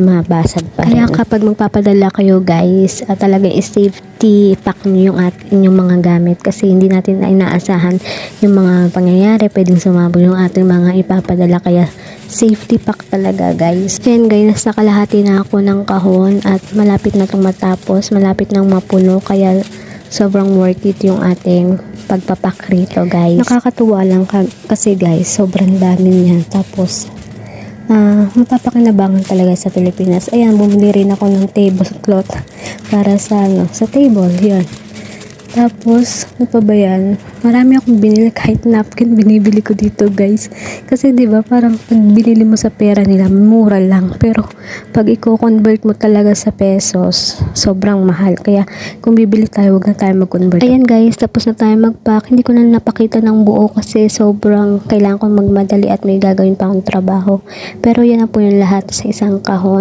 mabasag pa Kaya rin. kapag magpapadala kayo guys, talagang safety pack nyo yung inyong mga gamit kasi hindi natin na inaasahan yung mga pangyayari, pwedeng sumabog yung ating mga ipapadala, kaya safety pack talaga guys. Yan guys, nasa kalahati na ako ng kahon at malapit na itong matapos, malapit nang mapuno, kaya sobrang worth it yung ating pagpapak rito guys. Nakakatuwa lang kasi guys, sobrang dami niya. Tapos mapapakinabangan talaga sa Pilipinas. Ayan, bumili rin ako ng tablecloth para sa sa table, yun. Tapos, ano pa ba yan? Marami akong binili, kahit napkin binibili ko dito guys. Kasi 'di ba parang pag binili mo sa pera nila, mura lang. Pero pag i-convert mo talaga sa pesos, sobrang mahal. Kaya kung bibili tayo, wag na tayo mag-convert. Ayan guys, tapos na tayo mag-pack. Hindi ko na napakita ng buo kasi sobrang kailangan kong magmadali at may gagawin pa akong trabaho. Pero yan na po yung lahat sa isang kahon.